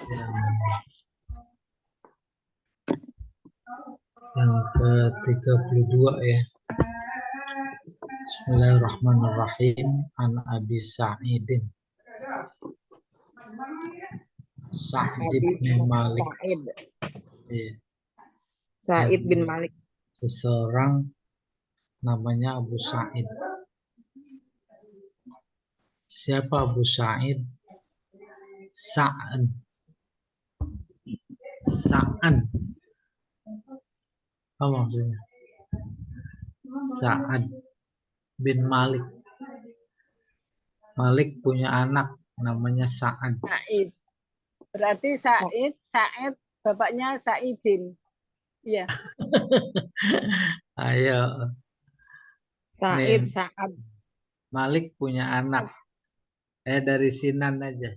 yang ke-32 ya. Bismillahirrahmanirrahim. An Abi Sa'idin Sa'id bin Malik. Ya. Sa'id bin Malik. Seseorang namanya Abu Sa'id. Siapa Abu Sa'id? Sa'an. Sa'an. Apa maksudnya? Sa'ad bin Malik. Malik punya anak namanya Sa'ad. Sa'id. Berarti Sa'id bapaknya Sa'idin. Iya. Ayo. Sa'id, Nih, Sa'ad. Malik punya anak. Dari Sinan aja.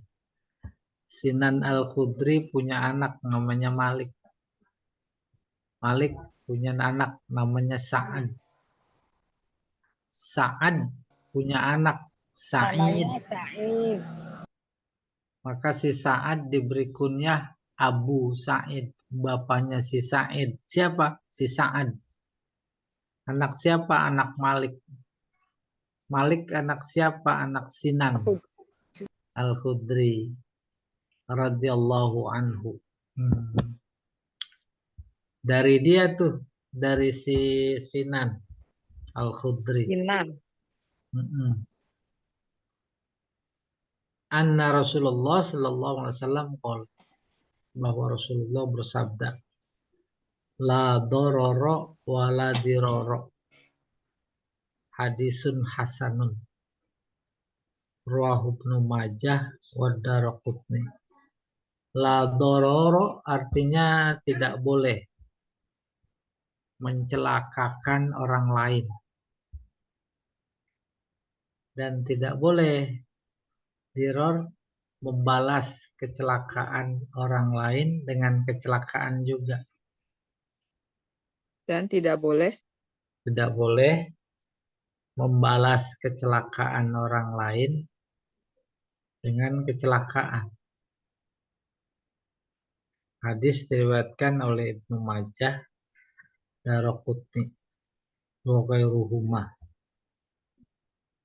Sinan Al-Khudri punya anak namanya Malik. Malik punya anak namanya Sa'ad. Sa'ad punya anak Sa'id. Namanya Sa'id. Maka si Sa'ad diberi kunyah Abu Sa'id. Bapaknya si Sa'id. Siapa? Si Sa'ad. Anak siapa? Anak Malik. Malik anak siapa? Anak Sinan Al-Khudri radhiyallahu anhu. Dari dia tuh, dari si Sinan Al-Khudri. Sinan. Anna Rasulullah sallallahu alaihi wasallam qol, bahwa Rasulullah bersabda, la dororo wa la diroro. Hadisun hasanun. Rawahu Ibnu Majah wa Daraqutni. La dororo artinya tidak boleh mencelakakan orang lain. Dan tidak boleh diror membalas kecelakaan orang lain dengan kecelakaan juga. Dan tidak boleh membalas kecelakaan orang lain dengan kecelakaan. Hadis diriwayatkan oleh Ibnu Majah, Daraqutni, wa ghairuhuma.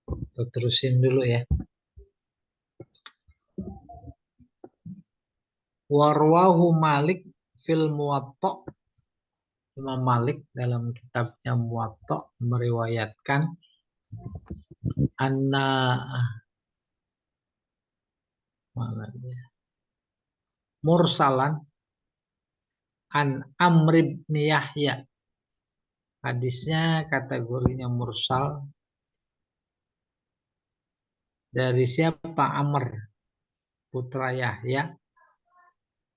Kita terusin dulu ya. Warwahu Malik fil Muwatta. Imam Malik dalam kitabnya Muwatta meriwayatkan anna mursalan an Amr bin Yahya. Hadisnya kategorinya mursal. Dari siapa? Amr putra Yahya,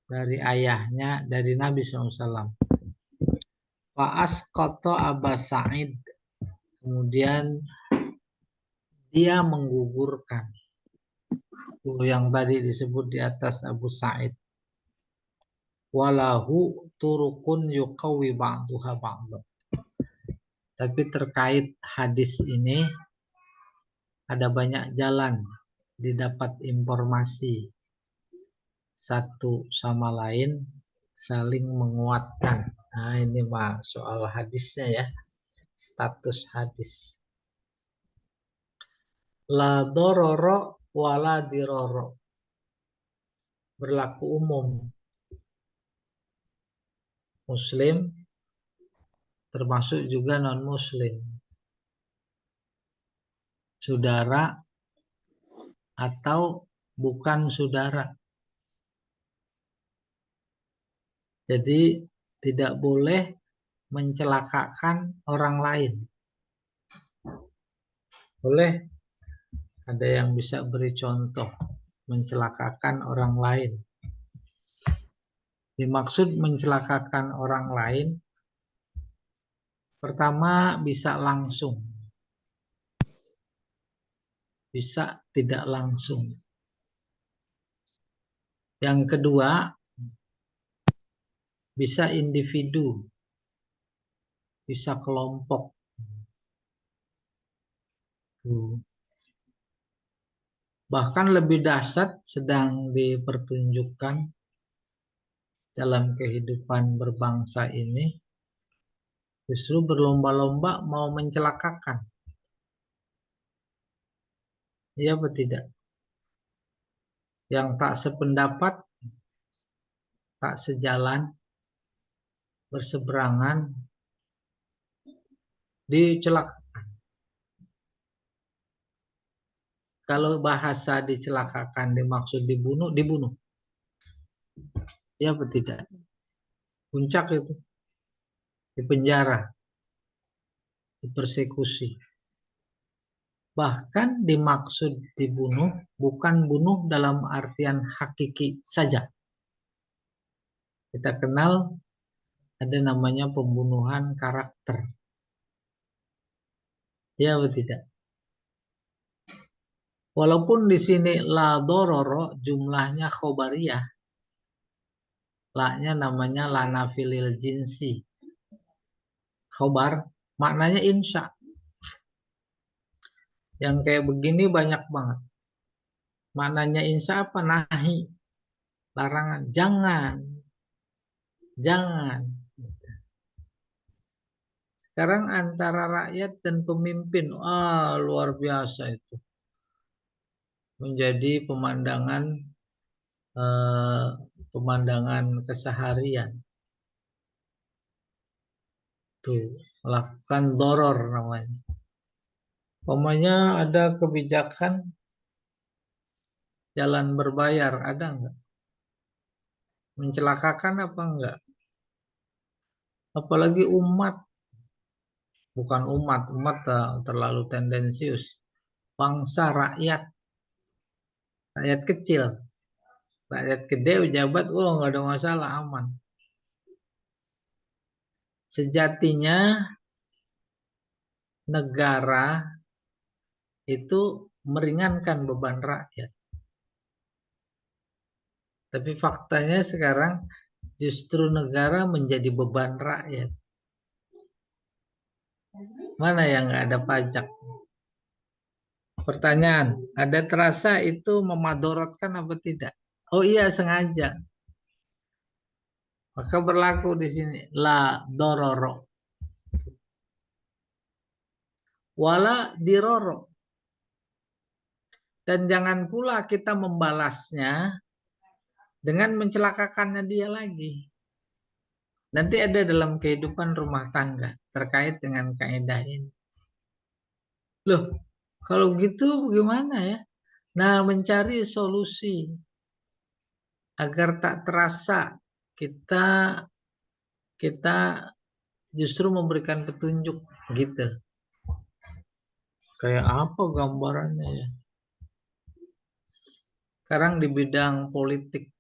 dari ayahnya, dari Nabi SAW. Fa'asqata Aba Sa'id. Kemudian dia menggugurkan yang tadi disebut di atas Abu Sa'id. Walahu turukun yuqawi ba'duha ba'du. Tapi terkait hadis ini ada banyak jalan didapat informasi satu sama lain saling menguatkan. Nah, ini mah soal hadisnya ya. Status hadis. La dororo wala diroro. Berlaku umum. Muslim termasuk juga non-muslim. Saudara atau bukan saudara. Jadi tidak boleh mencelakakan orang lain. Boleh, ada yang bisa beri contoh mencelakakan orang lain. Dimaksud mencelakakan orang lain, pertama bisa langsung, bisa tidak langsung. Yang kedua, bisa individu, bisa kelompok. Bahkan lebih dahsyat sedang dipertunjukkan dalam kehidupan berbangsa ini justru berlomba-lomba mau mencelakakan. Iya atau tidak? Yang tak sependapat, tak sejalan, berseberangan, dicelakakan. Kalau bahasa dicelakakan dimaksud dibunuh, dibunuh. Iya atau tidak? Puncak itu, dipenjara, dipersekusi. Bahkan dimaksud dibunuh bukan bunuh dalam artian hakiki saja. Kita kenal ada namanya pembunuhan karakter. Ya atau tidak? Walaupun di sini la dororo jumlahnya khobariyah. La-nya namanya lana filil jinsi. Khobar maknanya insya. Yang kayak begini banyak banget. Maknanya insya apa? Nahi. Larangan. Jangan. Jangan. Sekarang antara rakyat dan pemimpin, luar biasa itu. Menjadi pemandangan keseharian. Tuh, melakukan doror namanya. Pokoknya ada kebijakan jalan berbayar, ada nggak? Mencelakakan apa enggak? Apalagi umat, bukan umat terlalu tendensius. Bangsa, rakyat kecil, rakyat gede, pejabat, nggak ada masalah, aman. Sejatinya negara itu meringankan beban rakyat. Tapi faktanya sekarang justru negara menjadi beban rakyat. Mana yang nggak ada pajak? Pertanyaan, ada terasa itu memadorotkan apa tidak? Oh iya, sengaja. Maka berlaku di sini la dororo. Wala diroro. Dan jangan pula kita membalasnya dengan mencelakakannya dia lagi. Nanti ada dalam kehidupan rumah tangga terkait dengan kaidah ini. Loh, kalau gitu bagaimana ya? Nah, mencari solusi agar tak terasa kita justru memberikan petunjuk gitu. Kayak apa gambarannya ya? Sekarang di bidang politik,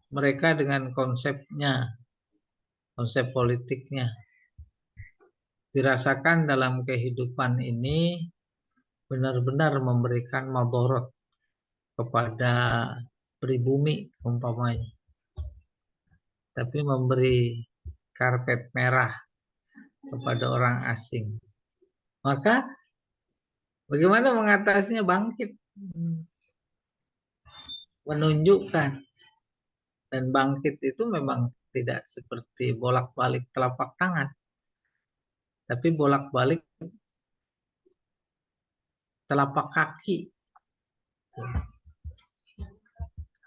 mereka dengan konsep politiknya dirasakan dalam kehidupan ini benar-benar memberikan madorot kepada pribumi umpamanya, tapi memberi karpet merah kepada orang asing. Maka bagaimana mengatasinya? Bangkit, menunjukkan. Dan bangkit itu memang tidak seperti bolak-balik telapak tangan, tapi bolak-balik telapak kaki.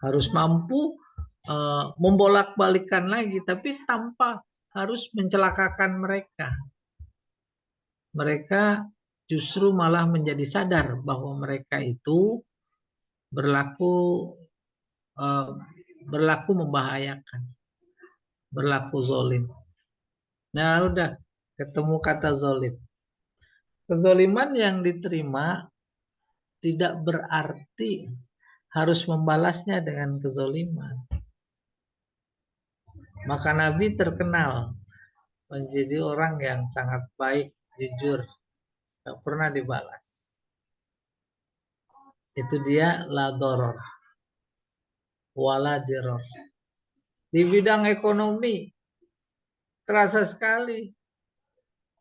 Harus mampu membolak-balikan lagi, tapi tanpa harus mencelakakan mereka. Mereka justru malah menjadi sadar bahwa mereka itu berlaku membahayakan, berlaku zolim. Nah, udah ketemu kata zolim. Kezoliman yang diterima tidak berarti harus membalasnya dengan kezoliman. Maka Nabi terkenal menjadi orang yang sangat baik, jujur, tak pernah dibalas. Itu dia la doror, wala diror. Di bidang ekonomi terasa sekali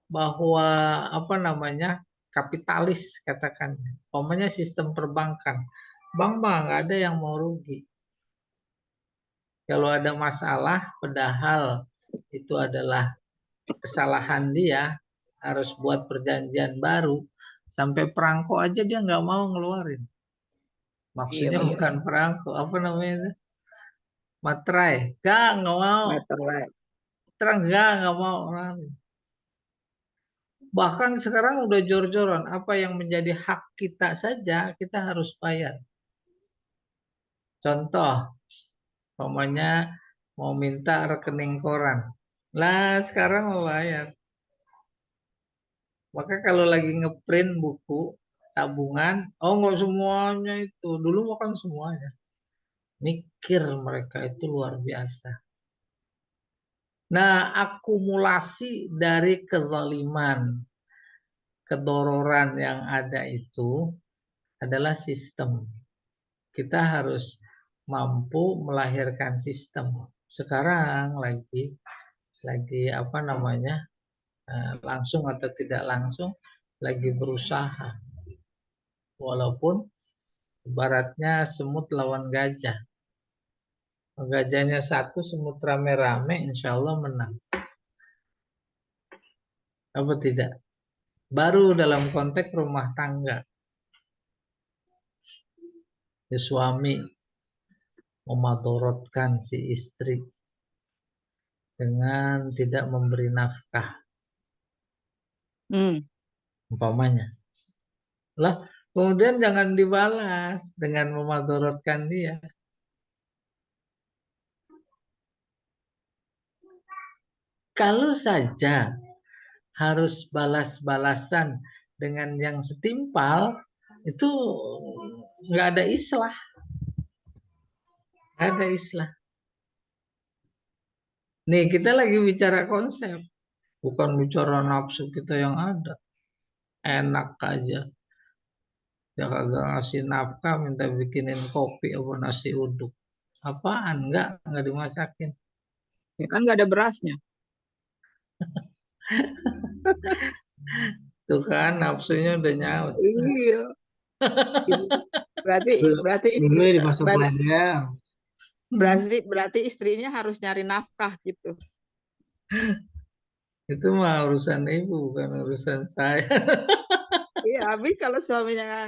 bahwa kapitalis katakan, umpamanya sistem perbankan, bank nggak ada yang mau rugi. Kalau ada masalah, padahal itu adalah kesalahan dia, harus buat perjanjian baru. Sampai perangko aja dia nggak mau ngeluarin. Iya Maksudnya betul. bukan perangko, apa namanya itu? Materai. Nggak mau. Materai. Terang, nggak mau. Bahkan sekarang udah jor-joran. Apa yang menjadi hak kita saja, kita harus bayar. Contoh, umpamanya mau minta rekening koran. Lah sekarang mau bayar. Maka kalau lagi ngeprint buku tabungan, oh nggak semuanya itu. Dulu makan semuanya. Mikir mereka itu luar biasa. Nah, akumulasi dari kezaliman, kedororan yang ada itu adalah sistem. Kita harus mampu melahirkan sistem. Sekarang lagi apa namanya? Langsung atau tidak langsung lagi berusaha. Walaupun ibaratnya semut lawan gajah. Gajahnya satu, semut rame-rame, insya Allah menang. Apa tidak? Baru dalam konteks rumah tangga. Ya, suami memadorotkan si istri dengan tidak memberi nafkah, Hmm. umpamanya. Lah, kemudian jangan dibalas dengan memadorotkan dia. Kalau saja harus balas-balasan dengan yang setimpal, itu nggak ada islah. Nggak ada islah. Nih, kita lagi bicara konsep. Bukan bicara nafsu kita yang ada. Enak aja. Ya kagak ngasih nafkah, minta bikinin kopi apa nasi uduk. Apaan? Enggak dimasakin. Ya kan nggak ada berasnya. Tuh kan, nafsunya udah nyaut. Iya. Berarti berarti Dulu di masa berarti pelajar. berarti istrinya harus nyari nafkah gitu. Itu mah urusan ibu, bukan urusan saya. Iya, habis kalau suaminya nggak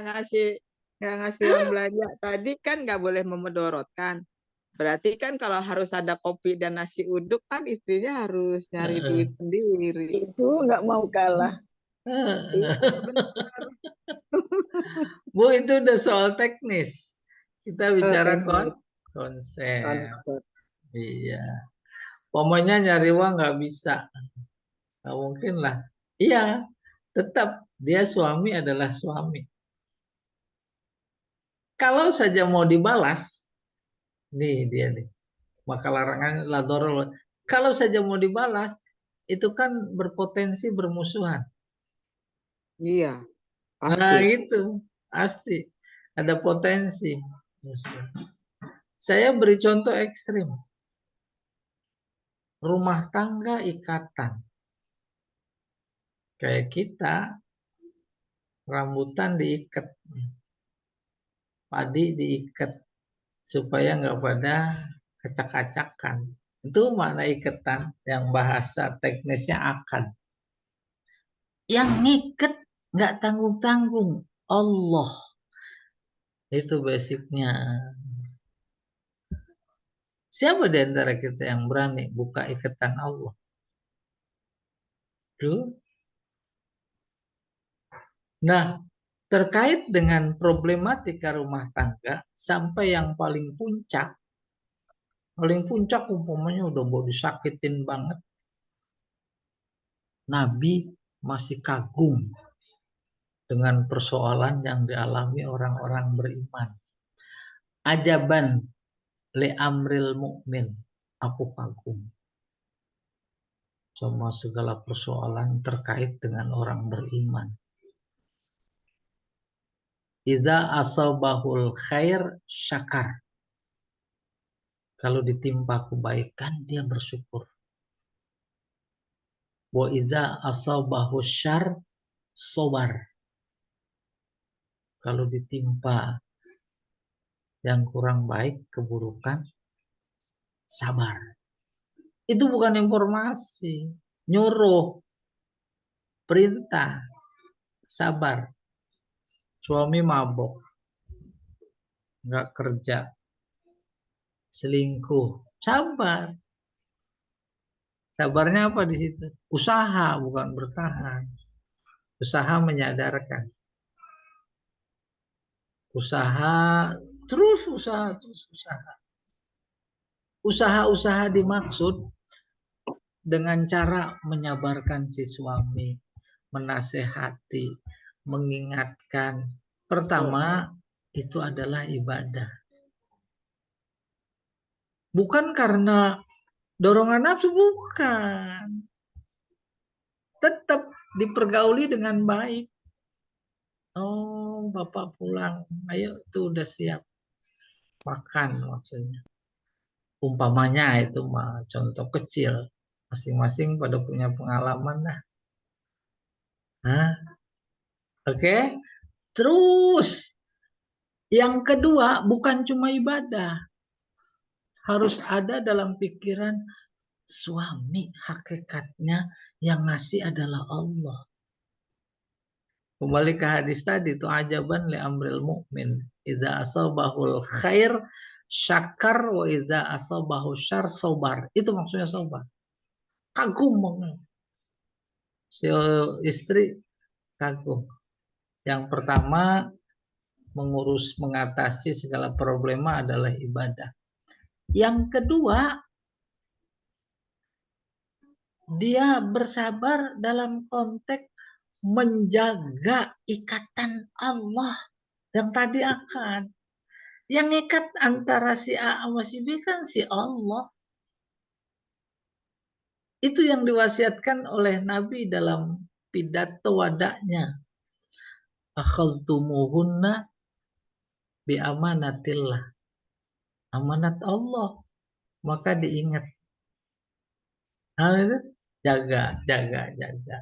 ngasih uang belanja tadi kan nggak boleh memedorotkan. Berarti kan kalau harus ada kopi dan nasi uduk kan istrinya harus nyari duit sendiri. Itu nggak mau kalah. Iya, benar. Bu, itu udah soal teknis. Kita bicara Teknis. konsep. Konsep. Iya. Pokoknya nyari uang nggak bisa. Nggak mungkin lah. Iya, tetap dia suami adalah suami. Kalau saja mau dibalas, nih dia nih. Maka larangan lador. Kalau saja mau dibalas, itu kan berpotensi bermusuhan. Iya, pasti. Nah, itu pasti ada potensi. Saya beri contoh ekstrim. Rumah tangga ikatan. Kayak kita, rambutan diikat, padi diikat, supaya nggak pada acak-acakan. Itu makna ikatan yang bahasa teknisnya akad. Yang ngikat nggak tanggung-tanggung. Allah. Itu basicnya. Siapa di antara kita yang berani buka ikatan Allah? Tuh. Nah, terkait dengan problematika rumah tangga, sampai yang paling puncak umpamanya udah mau disakitin banget. Nabi masih kagum dengan persoalan yang dialami orang-orang beriman. Ajaban li amril mukmin. Aku kagum sama segala persoalan terkait dengan orang beriman. Idza asabahul khair syakar. Kalau ditimpa kebaikan dia bersyukur. Wa idza asabahu syarr sobar. Kalau ditimpa yang kurang baik, keburukan, sabar. Itu bukan informasi, nyuruh, perintah, sabar. Suami mabok, nggak kerja, selingkuh, sabar. Sabarnya apa di situ? Usaha, bukan bertahan. Usaha menyadarkan. Usaha, terus usaha, terus usaha. Usaha-usaha dimaksud dengan cara menyabarkan si suami, menasehati, mengingatkan. Pertama, itu adalah ibadah. Bukan karena dorongan nafsu, bukan. Tetap dipergauli dengan baik. Oh, Bapak pulang. Ayo, tuh udah siap. Makan maksudnya. Umpamanya itu mah contoh kecil. Masing-masing pada punya pengalaman lah. Hah? Oke? Terus yang kedua bukan cuma ibadah. Harus ada dalam pikiran suami hakikatnya yang ngasih adalah Allah. Kembali ke hadis tadi itu ajaban li amril mu'min. Idza asabahul khair syakar wa idza asabahu syar sobar. Itu maksudnya sobar. Kagum banget. Si istri kagum. Yang pertama mengatasi segala problema adalah ibadah. Yang kedua, dia bersabar dalam konteks menjaga ikatan Allah yang tadi akan. Yang ikat antara si A sama si B kan si Allah. Itu yang diwasiatkan oleh Nabi dalam pidato wadaknya. Akhaztumuhunna bi amanatillah. Amanat Allah. Maka diingat. Nah, itu jaga, jaga, jaga.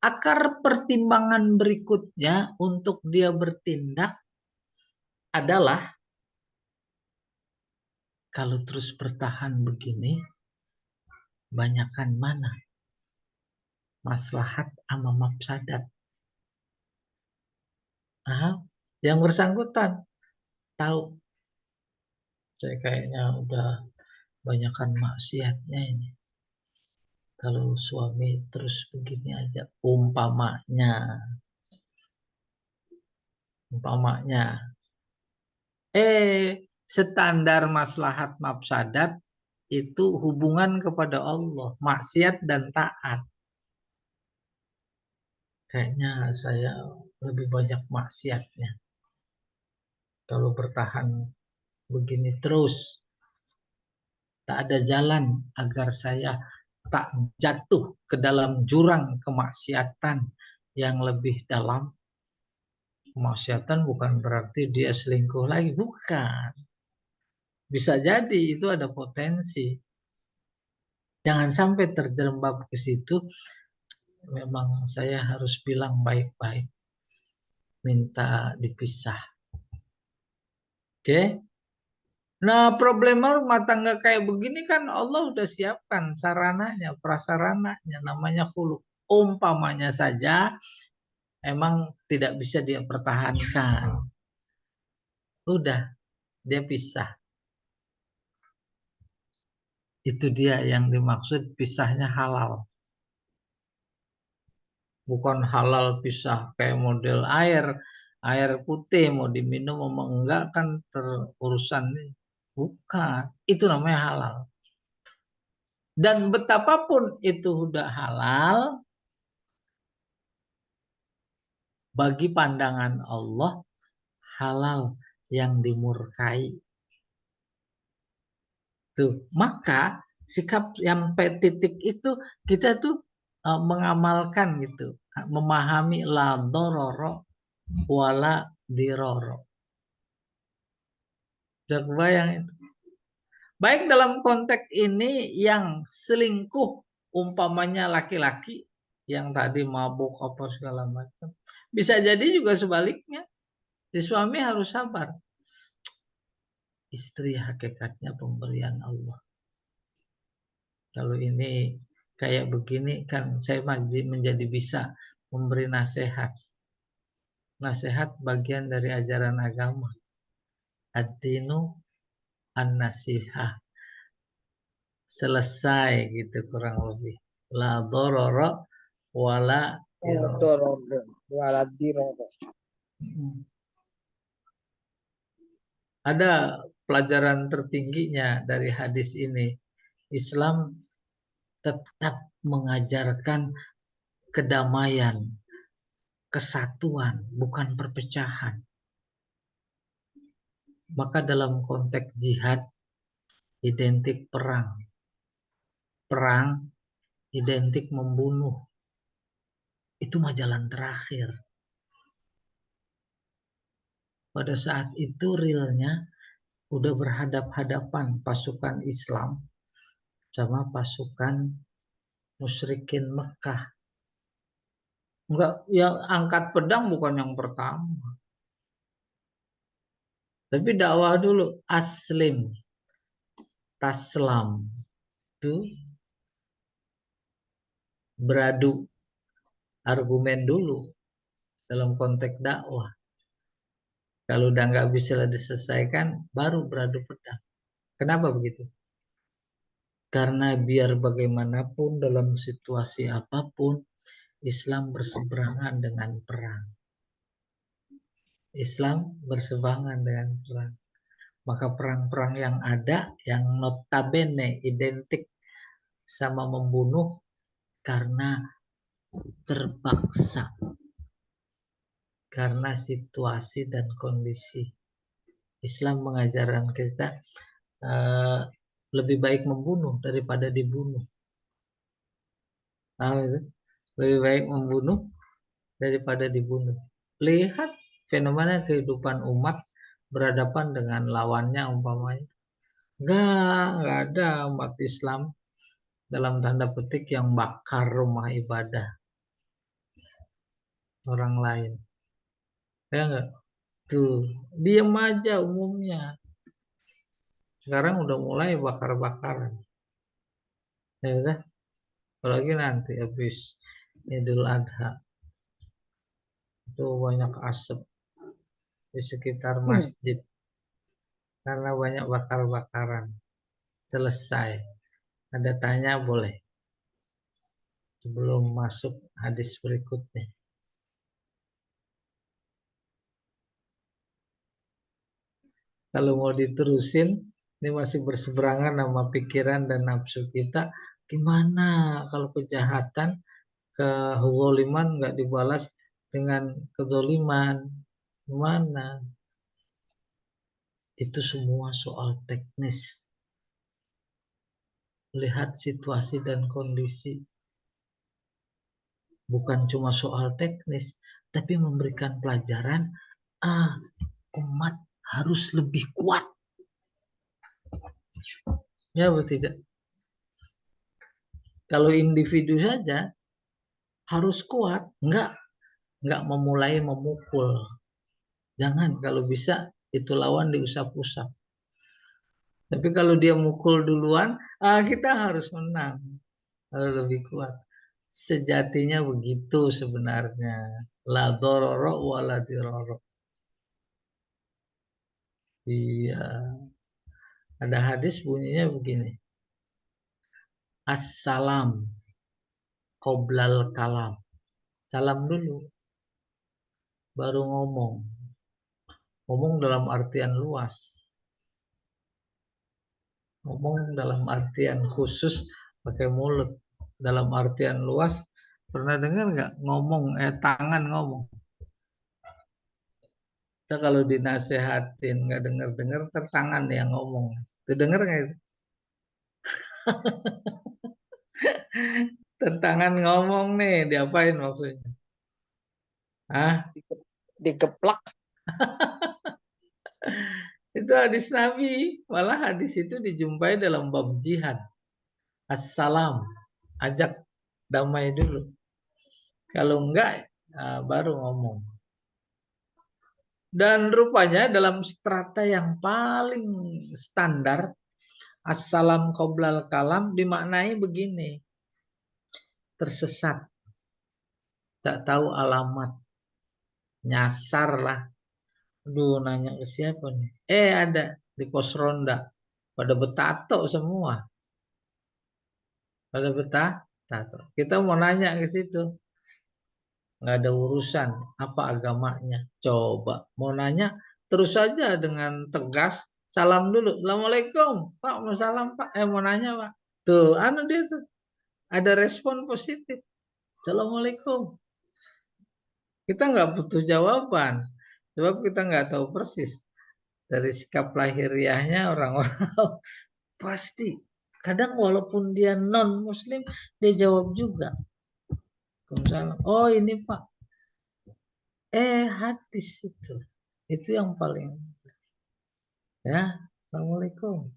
Akar pertimbangan berikutnya untuk dia bertindak adalah kalau terus bertahan begini, banyakan mana? Maslahat sama mafsadat. Nah, yang bersangkutan tahu saya kayaknya udah banyakan maksiatnya ini. Kalau suami terus begini aja, umpamanya, standar maslahat mafsadat itu hubungan kepada Allah, maksiat dan taat. Kayaknya saya lebih banyak maksiatnya. Kalau bertahan begini terus, tak ada jalan agar saya tak jatuh ke dalam jurang kemaksiatan yang lebih dalam. Kemaksiatan bukan berarti dia selingkuh lagi, bukan. Bisa jadi itu ada potensi. Jangan sampai terjerembab ke situ. Memang saya harus bilang baik-baik. Minta dipisah. Oke? Nah, problema rumah tangga kayak begini kan Allah udah siapkan sarananya, prasarananya, namanya khuluk. Umpamanya saja emang tidak bisa dia pertahankan. Udah, dia pisah. Itu dia yang dimaksud pisahnya halal. Bukan halal pisah kayak model air putih mau diminum mau enggak kan terurusan nih. Bukan, itu namanya halal. Dan betapapun itu udah halal, bagi pandangan Allah halal yang dimurkai. Tuh, maka sikap yang titik itu kita tuh mengamalkan gitu, memahami la dororo wala diroro. Udah kebayang itu. Baik dalam konteks ini yang selingkuh umpamanya laki-laki yang tadi mabuk apa segala macam. Bisa jadi juga sebaliknya. Si suami harus sabar. Istri hakikatnya pemberian Allah. Kalau ini kayak begini kan saya menjadi bisa memberi nasihat. Nasihat bagian dari ajaran agama. Ad-dinu an-nasihah. Selesai gitu kurang lebih. La dororo wala diroro. Ada pelajaran tertingginya dari hadis ini. Islam tetap mengajarkan kedamaian, kesatuan, bukan perpecahan. Maka dalam konteks jihad identik perang. Perang identik membunuh. Itu mah jalan terakhir. Pada saat itu realnya udah berhadap-hadapan pasukan Islam sama pasukan musyrikin Mekah. Enggak, yang angkat pedang bukan yang pertama. Tapi dakwah dulu, aslim, taslam. Itu beradu argumen dulu dalam konteks dakwah. Kalau udah nggak bisa diselesaikan, baru beradu pedang. Kenapa begitu? Karena biar bagaimanapun dalam situasi apapun, Islam berseberangan dengan perang. Islam berseberangan dengan perang. Maka perang-perang yang ada, yang notabene identik sama membunuh karena terpaksa. Karena situasi dan kondisi. Islam mengajarkan kita lebih baik membunuh daripada dibunuh. Tahu itu? Lebih baik membunuh daripada dibunuh. Lihat fenomena kehidupan umat berhadapan dengan lawannya umpamanya. Enggak ada umat Islam dalam tanda petik yang bakar rumah ibadah orang lain. Ya enggak? Tuh, diam aja umumnya. Sekarang udah mulai bakar-bakaran. Ya udah, apalagi nanti habis Idul Adha. Itu banyak asap di sekitar masjid karena banyak bakar-bakaran. Selesai. Ada tanya boleh sebelum masuk hadis berikutnya. Kalau mau diterusin, ini masih berseberangan sama pikiran dan nafsu kita. Gimana kalau kejahatan, kezoliman nggak dibalas dengan kezoliman? Gimana? Itu semua soal teknis. Lihat situasi dan kondisi. Bukan cuma soal teknis, tapi memberikan pelajaran, umat harus lebih kuat. Ya atau tidak? Kalau individu saja harus kuat, enggak memulai memukul. Jangan, kalau bisa itu lawan diusap-usap. Tapi kalau dia mukul duluan, kita harus menang, harus lebih kuat. Sejatinya begitu sebenarnya. La dororo wa la diroro. Iya. Ada hadis bunyinya begini. Assalam qoblal kalam. Salam dulu, baru ngomong. Ngomong dalam artian luas. Ngomong dalam artian khusus pakai mulut. Dalam artian luas, pernah dengar nggak ngomong, tangan ngomong. Kita kalau dinasehatin nggak dengar-dengar, tangan yang ngomong. Itu dengar nggak itu? Tangan ngomong nih, diapain maksudnya? Digeplak. Itu hadis Nabi. Malah hadis itu dijumpai dalam bab jihad. Assalam, ajak damai dulu. Kalau enggak, baru ngomong. Dan rupanya dalam strata yang paling standar, assalam qoblal kalam dimaknai begini, tersesat, tak tahu alamat, nyasar lah. Aduh, nanya ke siapa nih? Ada di pos ronda. Pada betato semua. Pada betato. Kita mau nanya ke situ. Nggak ada urusan. Apa agamanya? Coba. Mau nanya, terus saja dengan tegas. Salam dulu. Assalamualaikum. Pak, mau salam Pak. Mau nanya Pak. Tuh, dia tuh. Ada respon positif. Assalamualaikum. Kita nggak butuh jawaban. Sebab kita nggak tahu persis. Dari sikap lahiriahnya orang-orang pasti. Kadang walaupun dia non muslim, dia jawab juga. Waalaikumsalam. Oh ini Pak. Hadis itu. Itu yang paling. Ya, Assalamualaikum.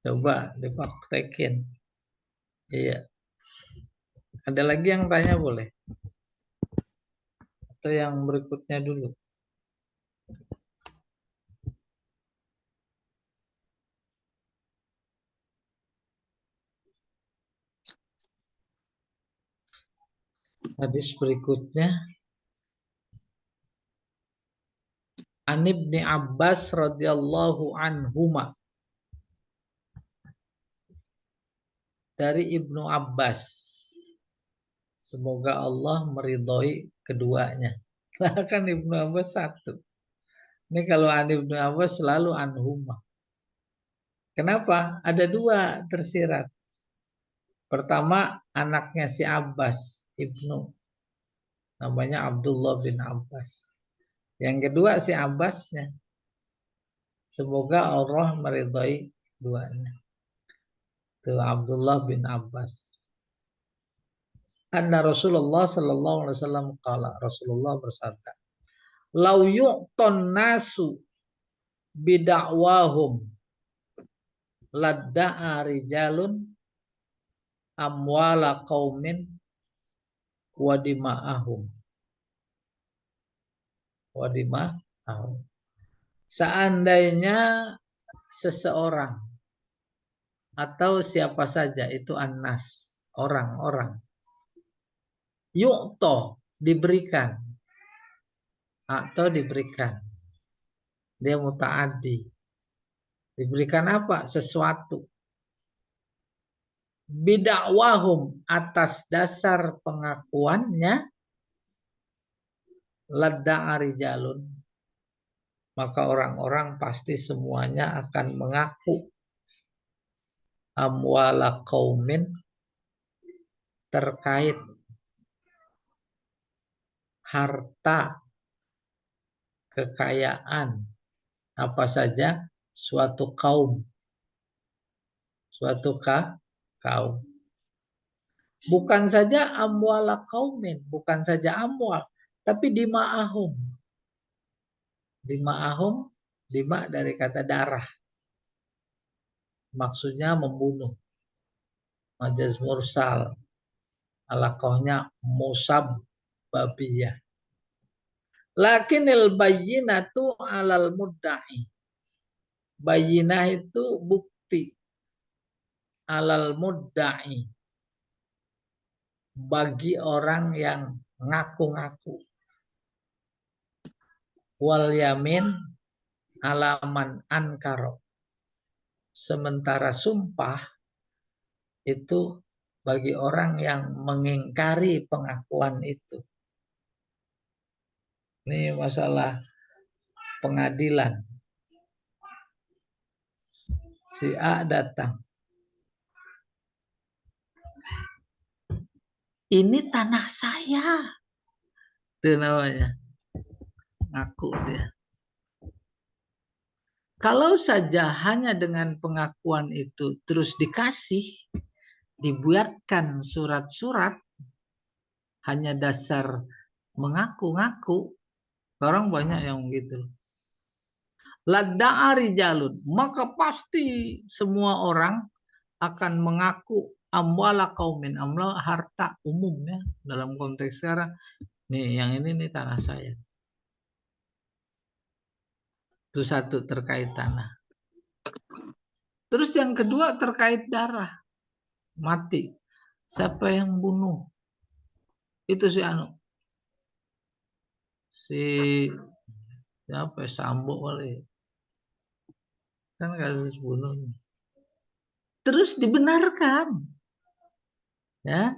Coba dipraktekin. Iya. Ada lagi yang tanya boleh? Atau yang berikutnya dulu? Hadis berikutnya. An Ibni Abbas radhiyallahu anhuma. Dari Ibnu Abbas. Semoga Allah meridhoi keduanya. Lah kan Ibnu Abbas satu. Ini kalau an Ibnu Abbas selalu anhuma. Kenapa? Ada dua tersirat. Pertama anaknya si Abbas, Ibnu. Namanya Abdullah bin Abbas. Yang kedua si Abbasnya. Semoga Allah meridhai keduanya. Itu Abdullah bin Abbas. Anna Rasulullah sallallahu alaihi wasallam qala, Rasulullah bersabda, "Lau yu'ton nasu bidakwahum ladda'a rijalun amwala qaumin wadima'ahum." Wadima'ahum. Seandainya seseorang atau siapa saja itu annas, orang-orang, yu'to, diberikan, atau diberikan, dia muta'addi, diberikan apa? Sesuatu, bidakwahum, atas dasar pengakuannya, ladda'a rijalun, maka orang-orang pasti semuanya akan mengaku amwala qaumin, terkait harta, kekayaan, apa saja, suatu kaum. Suatu kaum. Bukan saja amwala qaumin, bukan saja amwal, tapi dima'ahum. Dima'ahum, dima dari kata darah. Maksudnya membunuh. Majaz mursal. Alaqahnya musab babiyah. Lakinil bayyinatu alal mudda'i. Bayyinah itu bukti. Alal mudda'i. Bagi orang yang ngaku-ngaku. Wal yamin alaman ankaro. Sementara sumpah itu bagi orang yang mengingkari pengakuan itu. Ini masalah pengadilan. Si A datang. Ini tanah saya. Itu namanya. Ngaku dia. Kalau saja hanya dengan pengakuan itu terus dikasih, dibuatkan surat-surat, hanya dasar mengaku-ngaku, orang banyak yang gitu. Ladda'a rijalun, maka pasti semua orang akan mengaku amwala qaumin, amwal harta umum ya, dalam konteks sekarang. Nih yang ini nih tanah saya. Itu satu terkait tanah. Terus yang kedua terkait darah. Mati. Siapa yang bunuh? Itu si anu. Si siapa ya? Sambo kali. Kan kasus bunuh. Terus dibenarkan. Ya.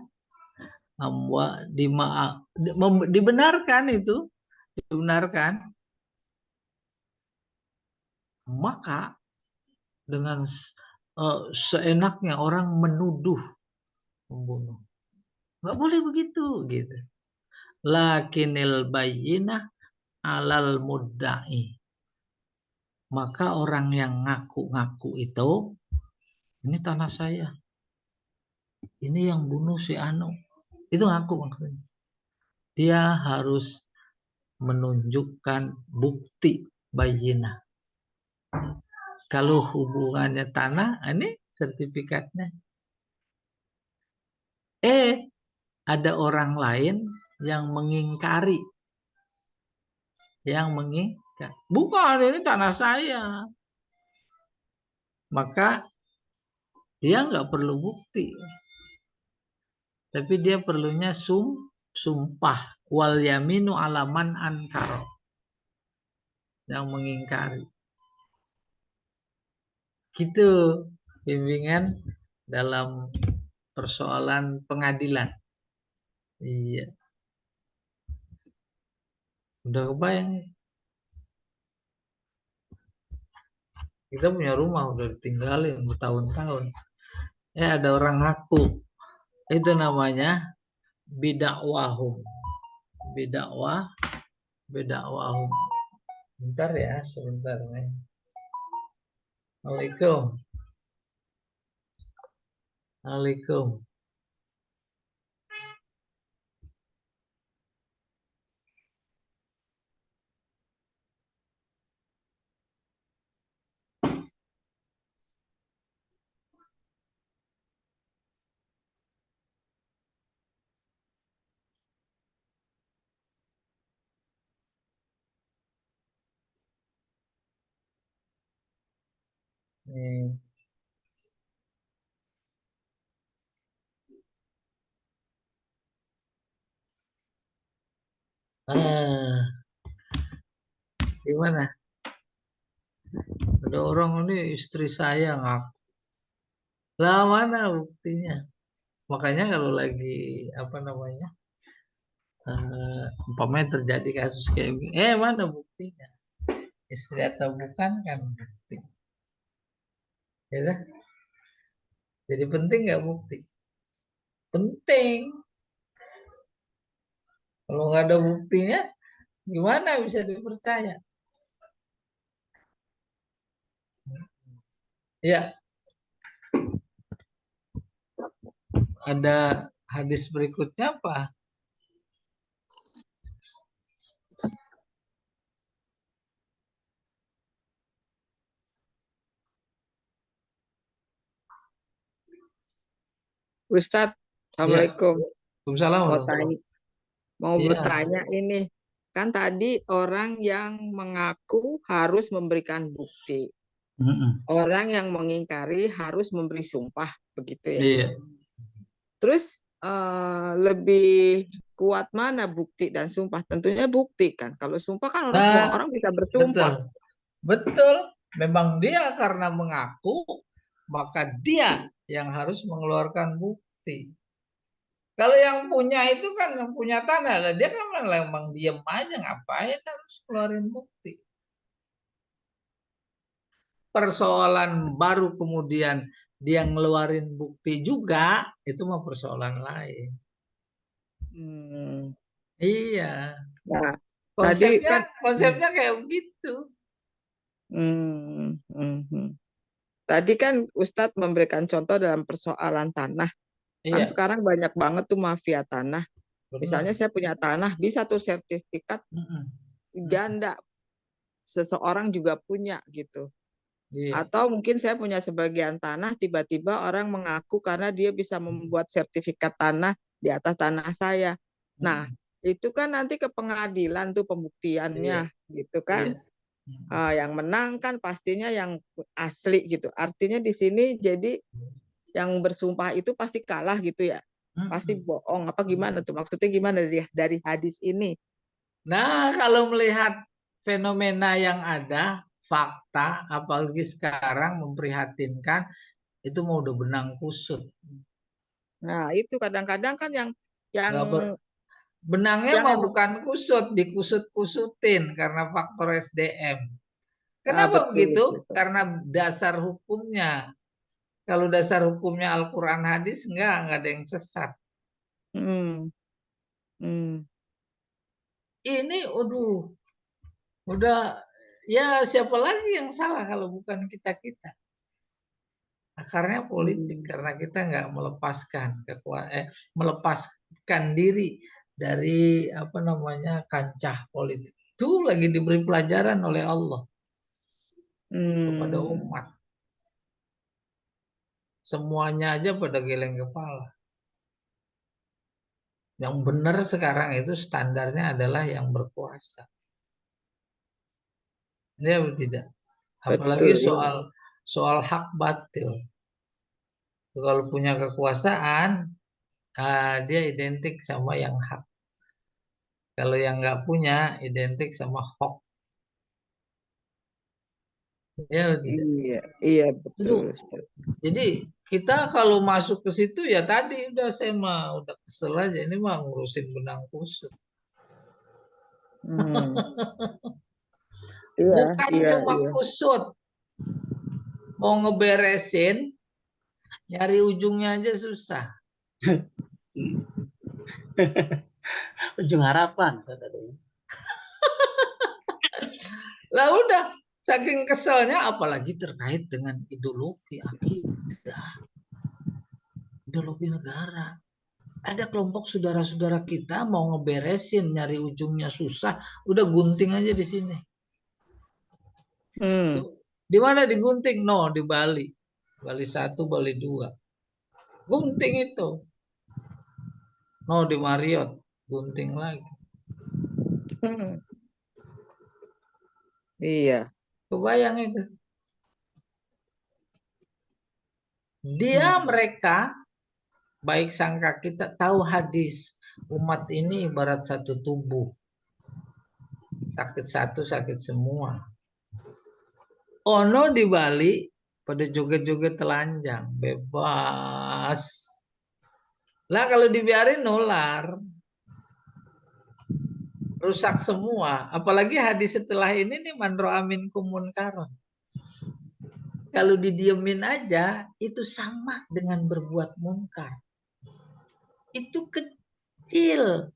Dibenarkan itu. Dibenarkan. Maka dengan seenaknya orang menuduh membunuh. Nggak boleh begitu gitu. Lakinil bayyinah alal mudda'i. Maka orang yang ngaku-ngaku itu, ini tanah saya. Ini yang bunuh si Anu. Itu ngaku maksudnya. Dia harus menunjukkan bukti bayyinah. Kalau hubungannya tanah, ini sertifikatnya. Ada orang lain yang mengingkari. Bukan, ini tanah saya. Maka dia nggak perlu bukti. Tapi dia perlunya sumpah. Wal yaminu alaman ankaro. Yang mengingkari. Gitu bimbingan dalam persoalan pengadilan. Iya. Udah kebayang. Kita punya rumah udah ditinggalin bertahun-tahun. Ada orang ngaku. Itu namanya bidakwahum. Bidakwahum. Bentar ya, sebentar nih. Waalaikum. Nih. Gimana? Ada orang ini istri saya ngaku. Lah mana buktinya? Makanya kalau lagi apa namanya? Umpamanya terjadi kasus kayak gini, mana buktinya? Istri atau bukan kan bukti. Ya kan? Jadi penting nggak bukti? Penting. Kalau nggak ada buktinya, gimana bisa dipercaya? Ya, ada hadis berikutnya apa? Ustadz, Ya, Assalamualaikum. Waalaikumsalam. Mau Iya. bertanya ini, kan tadi orang yang mengaku harus memberikan bukti. Orang yang mengingkari harus memberi sumpah, begitu ya. Iya. Terus lebih kuat mana bukti dan sumpah? Tentunya bukti kan. Kalau sumpah kan semua orang bisa bersumpah. Betul. Memang dia karena mengaku, maka dia yang harus mengeluarkan bukti. Kalau yang punya itu kan yang punya tanah, dia kan memang diem aja, ngapain harus keluarin bukti. Persoalan baru kemudian dia ngeluarin bukti juga, itu mah persoalan lain. Iya. Nah, konsepnya kayak begitu. Tadi kan Ustadz memberikan contoh dalam persoalan tanah. Kan sekarang banyak banget tuh mafia tanah. Misalnya saya punya tanah, bisa tuh sertifikat ganda. Seseorang juga punya gitu. Atau mungkin saya punya sebagian tanah, tiba-tiba orang mengaku karena dia bisa membuat sertifikat tanah di atas tanah saya. Nah, itu kan nanti ke pengadilan tuh pembuktiannya, gitu kan. Yang menang kan pastinya yang asli gitu. Artinya di sini jadi yang bersumpah itu pasti kalah gitu ya. Pasti bohong apa gimana tuh? Maksudnya gimana dari hadis ini? Nah, kalau melihat fenomena yang ada, fakta, apalagi sekarang memprihatinkan, itu mau udah benang kusut. Nah, itu kadang-kadang kan yang yang Nggak benangnya yang mau emang bukan kusut, dikusut-kusutin karena faktor SDM. Kenapa betul begitu? itu. Karena dasar hukumnya. Kalau dasar hukumnya Al-Quran hadis, enggak ada yang sesat. Hmm. Hmm. Ini, aduh, udah, ya siapa lagi yang salah kalau bukan kita-kita. Akarnya politik Hmm. karena kita nggak melepaskan diri dari apa namanya kancah politik. Itu lagi diberi pelajaran oleh Allah kepada Hmm. umat. Semuanya aja pada geleng kepala. Yang benar sekarang itu standarnya adalah yang berkuasa. Ya tidak. Apalagi Betul ya. soal soal hak batil. Kalau punya kekuasaan, dia identik sama yang hak. Kalau yang nggak punya, identik sama hoax. Ya tidak. Iya, iya betul. Itu jadi kita kalau masuk ke situ ya tadi udah saya mah udah kesel aja ini mah ngurusin benang kusut. Hmm. Iya, Bukan iya, cuma iya. kusut, mau ngeberesin nyari ujungnya aja susah. Ujung harapan katanya. Lah udah saking keselnya apalagi terkait dengan ideologi akidah, ideologi negara. Ada kelompok saudara-saudara kita mau ngeberesin nyari ujungnya susah, udah gunting aja di sini. Hmm. Di mana digunting? No, di Bali. Bali 1, Bali 2. Gunting itu. No, di Marriott. Gunting lagi. Hmm. Iya. Kebayang itu. Dia Hmm. mereka, baik sangka kita tahu hadis. Umat ini ibarat satu tubuh. Sakit satu, sakit semua. Ono di Bali pada joget-joget telanjang. Bebas. Lah kalau dibiarin nular. Rusak semua. Apalagi hadis setelah ini nih manro amin kumun karon. Kalau didiemin aja itu sama dengan berbuat munkar. Itu kecil.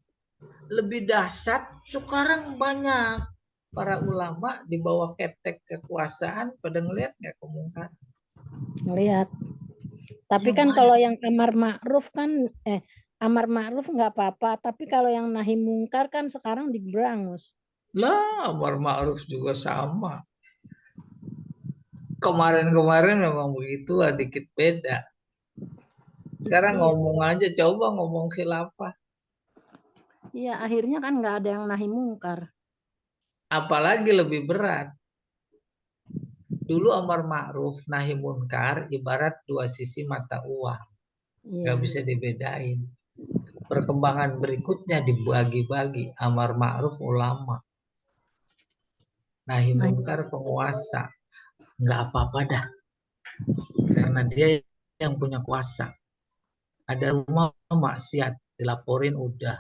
Lebih dahsyat sekarang banyak para ulama di bawah ketek kekuasaan pada ngelihat nggak kemungkaran. Ngelihat. Tapi Ya, kan banyak. kalau yang amar ma'ruf kan amar ma'ruf nggak apa-apa, tapi kalau yang nahi mungkar kan sekarang diberangus. Lah, amar ma'ruf juga sama. Kemarin-kemarin memang begitu, dikit beda. Sekarang Iya. ngomong aja, coba ngomong khilafah. Iya, akhirnya kan nggak ada yang nahi mungkar. Apalagi lebih berat. Dulu amar ma'ruf nahi munkar ibarat dua sisi mata uang. Nggak Iya. bisa dibedain. Perkembangan berikutnya dibagi-bagi. Amar ma'ruf ulama. Nahi munkar penguasa. Nggak apa-apa dah. Karena dia yang punya kuasa. Ada rumah maksiat. Dilaporin udah.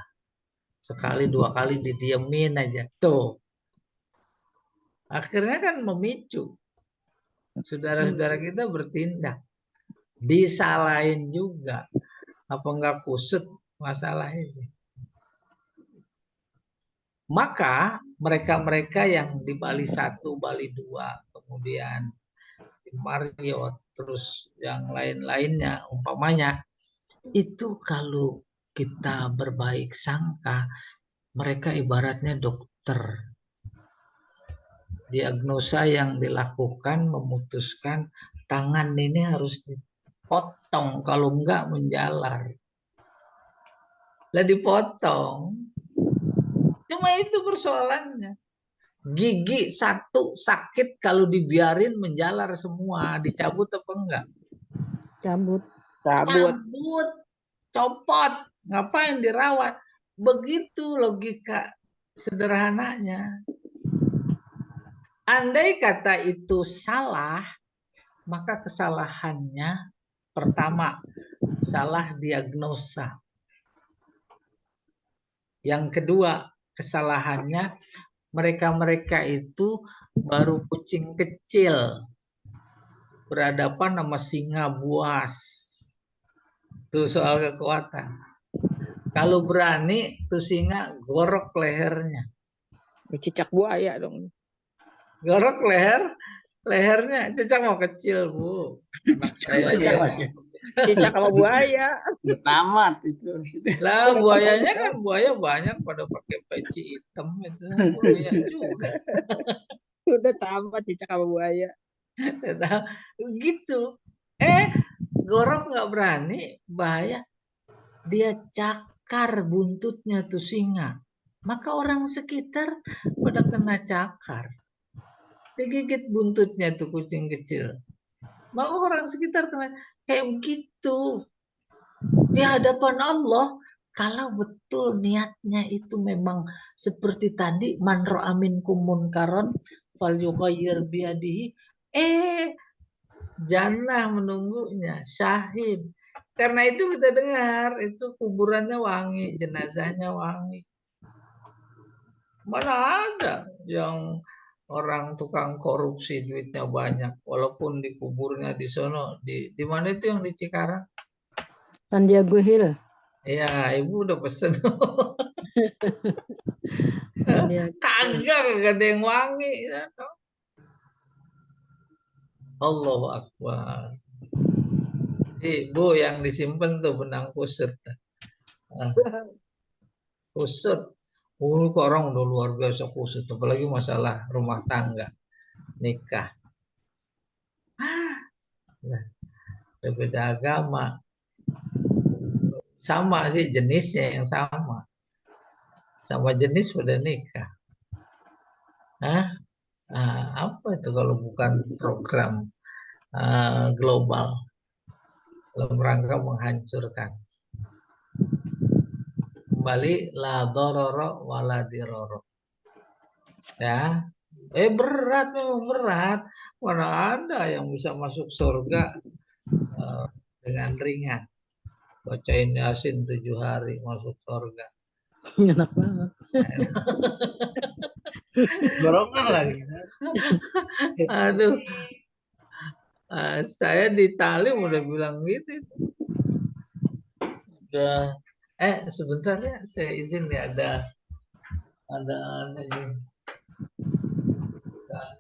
Sekali dua kali didiemin aja. Tuh. Akhirnya kan memicu. Saudara-saudara kita bertindak. Disalahin juga. Apa enggak kusut masalah ini. Maka mereka-mereka yang di Bali 1, Bali 2, kemudian di Marriott, terus yang lain-lainnya, umpamanya, itu kalau kita berbaik sangka, mereka ibaratnya dokter. Diagnosa yang dilakukan memutuskan tangan ini harus dipotong, kalau enggak menjalar. Lah dipotong. Cuma itu persoalannya. Gigi satu sakit kalau dibiarin menjalar semua, dicabut apa enggak? Cabut. Cabut. Cabut, copot, ngapain dirawat? Begitu logika sederhananya. Andai kata itu salah, maka kesalahannya pertama, salah diagnosa. Yang kedua, kesalahannya mereka-mereka itu baru kucing kecil berhadapan sama singa buas. Itu soal kekuatan. Kalau berani, tuh singa gorok lehernya. Cicak buaya dong. Gorok lehernya. Cicak mau kecil, Bu. Anak saya Iya, aja. Mas. Cicak sama buaya. Udah tamat itu. Lah buayanya kan buaya banyak pada pakai peci hitam itu buaya juga. Udah tamat cicak sama buaya. Gitu. Gorok nggak berani, bahaya. Dia cakar buntutnya tuh singa. Maka orang sekitar pada kena cakar. Digigit buntutnya tuh kucing kecil. Maka orang sekitar kena kayak begitu. Di hadapan Allah, kalau betul niatnya itu memang seperti tadi, man ra'a minkum munkaran falyughayyir biyadihi, jannah menunggunya, syahid. Karena itu kita dengar, itu kuburannya wangi, jenazahnya wangi. Mana ada yang orang tukang korupsi duitnya banyak, walaupun dikuburnya di sono, di mana itu yang di Cikarang? Sandiago Hill. Ya, ibu udah pesen. Sandiago. Kagak ada yang wangi. Allahu Akbar. Ibu yang disimpan tuh benang kusut. Kusut. Kok orang udah luar biasa kusut. Apalagi masalah rumah tangga. Nikah. Nah, berbeda agama. Sama sih jenisnya yang sama. Sama jenis pada nikah. Apa itu kalau bukan program global dalam rangka menghancurkan. Kembali la dororo wala diroro. Ya, berat memang berat. Mana ada yang bisa masuk surga dengan ringan. Bacain Yasin 7 hari masuk surga. Enak banget. Gorokan lagi. Aduh, saya di Talim udah bilang gitu. Udah, sebentar ya, saya izin ya ada ini.